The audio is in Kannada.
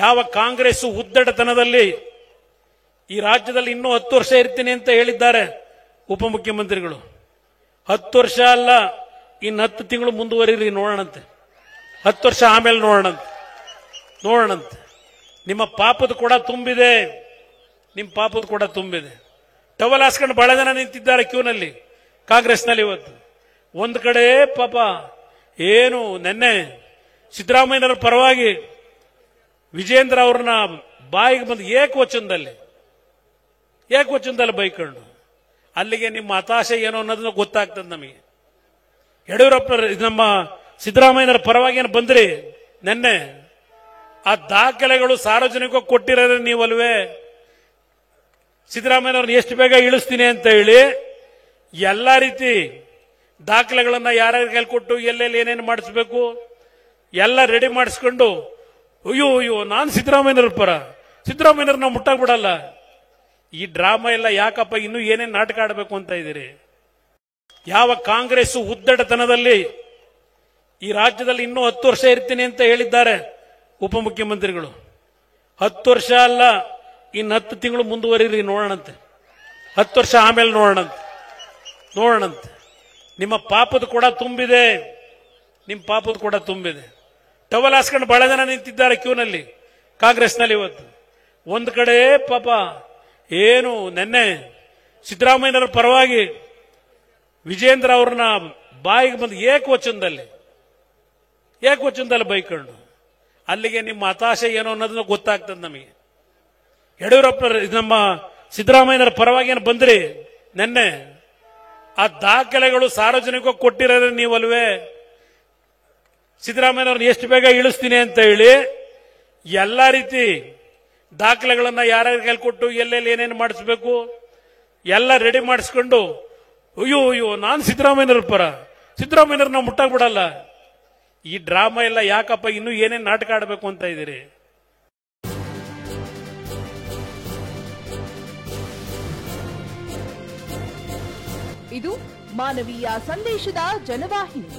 ಯಾವ ಕಾಂಗ್ರೆಸ್ ಉದ್ದಟತನದಲ್ಲಿ ಈ ರಾಜ್ಯದಲ್ಲಿ ಇನ್ನೂ 10 ವರ್ಷ ಇರ್ತೀನಿ ಅಂತ ಹೇಳಿದ್ದಾರೆ ಉಪಮುಖ್ಯಮಂತ್ರಿಗಳು. 10 ವರ್ಷ ಅಲ್ಲ, ಇನ್ನು 10 ತಿಂಗಳು ಮುಂದುವರಿರಿ, ನೋಡೋಣಂತೆ. 10 ವರ್ಷ ಆಮೇಲೆ ನೋಡೋಣಂತೆ. ನಿಮ್ಮ ಪಾಪದ ಕೂಡ ತುಂಬಿದೆ, ನಿಮ್ಮ ಪಾಪದ ಕೂಡ ತುಂಬಿದೆ. ಟವಲ್ ಹಾಸ್ಕೊಂಡು ಬಹಳ ಜನ ನಿಂತಿದ್ದಾರೆ ಕ್ಯೂನಲ್ಲಿ ಕಾಂಗ್ರೆಸ್ನಲ್ಲಿ. ಇವತ್ತು ಒಂದು ಕಡೆ ಪಾಪ ಏನು ನೆನ್ನೆ ಸಿದ್ದರಾಮಯ್ಯನವರ ಪರವಾಗಿ ವಿಜೇಂದ್ರ ಅವ್ರನ್ನ ಬಾಯಿಗೆ ಬಂದು ಏಕವಚನದಲ್ಲಿ ಬೈಕೊಂಡು, ಅಲ್ಲಿಗೆ ನಿಮ್ಮ ಹತಾಶೆ ಏನು ಅನ್ನೋದನ್ನ ಗೊತ್ತಾಗ್ತದೆ ನಮಗೆ. ಯಡಿಯೂರಪ್ಪ ನಮ್ಮ ಸಿದ್ದರಾಮಯ್ಯನವರ ಪರವಾಗಿ ಏನು ಬಂದ್ರಿ ನೆನ್ನೆ, ಆ ದಾಖಲೆಗಳು ಸಾರ್ವಜನಿಕವಾಗಿ ಕೊಟ್ಟಿರೋದ್ರೆ ನೀವಲ್ವೇ. ಸಿದ್ದರಾಮಯ್ಯನವ್ರನ್ನ ಎಷ್ಟು ಬೇಗ ಇಳಿಸ್ತೀನಿ ಅಂತ ಹೇಳಿ ಎಲ್ಲ ರೀತಿ ದಾಖಲೆಗಳನ್ನ ಯಾರ್ಯಾರು ಕೈಕೊಟ್ಟು ಎಲ್ಲೆಲ್ಲಿ ಏನೇನು ಮಾಡಿಸ್ಬೇಕು ಎಲ್ಲ ರೆಡಿ ಮಾಡಿಸ್ಕೊಂಡು, ಅಯ್ಯೋ ನಾನು ಸಿದ್ದರಾಮಯ್ಯನವ್ರ ಪರ, ಸಿದ್ದರಾಮಯ್ಯನವ್ರ ನಾವು ಮುಟ್ಟಾಕ್ ಬಿಡಲ್ಲ. ಈ ಡ್ರಾಮಾ ಎಲ್ಲ ಯಾಕಪ್ಪ, ಇನ್ನೂ ಏನೇನು ನಾಟಕ ಆಡಬೇಕು ಅಂತ ಇದ್ದೀರಿ? ಯಾವ ಕಾಂಗ್ರೆಸ್ ಉದ್ದಟತನದಲ್ಲಿ ಈ ರಾಜ್ಯದಲ್ಲಿ ಇನ್ನೂ 10 ವರ್ಷ ಇರ್ತೀನಿ ಅಂತ ಹೇಳಿದ್ದಾರೆ ಉಪಮುಖ್ಯಮಂತ್ರಿಗಳು. 10 ವರ್ಷ ಅಲ್ಲ, ಇನ್ನು 10 ತಿಂಗಳು ಮುಂದುವರಿರಿ, ನೋಡೋಣಂತೆ. 10 ವರ್ಷ ಆಮೇಲೆ ನೋಡೋಣಂತೆ. ನಿಮ್ಮ ಪಾಪದ ಕೂಡ ತುಂಬಿದೆ, ನಿಮ್ಮ ಪಾಪದ ಕೂಡ ತುಂಬಿದೆ. ಟವಲ್ ಹಾಸ್ಕೊಂಡು ಬಹಳ ಜನ ನಿಂತಿದ್ದಾರೆ ಕ್ಯೂನಲ್ಲಿ ಕಾಂಗ್ರೆಸ್ನಲ್ಲಿ. ಇವತ್ತು ಒಂದು ಕಡೆ ಪಾಪ ಏನು ನೆನ್ನೆ ಸಿದ್ದರಾಮಯ್ಯನವರ ಪರವಾಗಿ ವಿಜೇಂದ್ರ ಅವ್ರನ್ನ ಬಾಯಿಗೆ ಬಂದು ಏಕವಚನದಲ್ಲಿ ಬೈಕೊಂಡು, ಅಲ್ಲಿಗೆ ನಿಮ್ಮ ಹತಾಶೆ ಏನು ಅನ್ನೋದನ್ನ ಗೊತ್ತಾಗ್ತದೆ ನಮಗೆ. ಯಡಿಯೂರಪ್ಪ ನಮ್ಮ ಸಿದ್ದರಾಮಯ್ಯನವರ ಪರವಾಗಿ ಏನು ಬಂದ್ರಿ ನೆನ್ನೆ, ಆ ದಾಖಲೆಗಳು ಸಾರ್ವಜನಿಕವಾಗಿ ಕೊಟ್ಟಿರೋದ್ರೆ ನೀವಲ್ವೇ. ಸಿದ್ದರಾಮಯ್ಯನವ್ರನ್ನ ಎಷ್ಟು ಬೇಗ ಇಳಿಸ್ತೀನಿ ಅಂತ ಹೇಳಿ ಎಲ್ಲ ರೀತಿ ದಾಖಲೆಗಳನ್ನ ಯಾರ್ಯಾರು ಕೈಕೊಟ್ಟು ಎಲ್ಲೆಲ್ಲಿ ಏನೇನು ಮಾಡಿಸ್ಬೇಕು ಎಲ್ಲ ರೆಡಿ ಮಾಡಿಸ್ಕೊಂಡು, ಅಯ್ಯೋ ನಾನು ಸಿದ್ದರಾಮಯ್ಯನವ್ರ ಪರ, ಸಿದ್ದರಾಮಯ್ಯನವ್ರ ನಾವು ಮುಟ್ಟಾಕ್ ಬಿಡಲ್ಲ. ಈ ಡ್ರಾಮಾ ಎಲ್ಲ ಯಾಕಪ್ಪ, ಇನ್ನೂ ಏನೇನು ನಾಟಕ ಆಡಬೇಕು ಅಂತ ಇದ್ದೀರಿ? ಇದು ಮಾನವೀಯ ಸಂದೇಶದ ಜನವಾಹಿನಿ.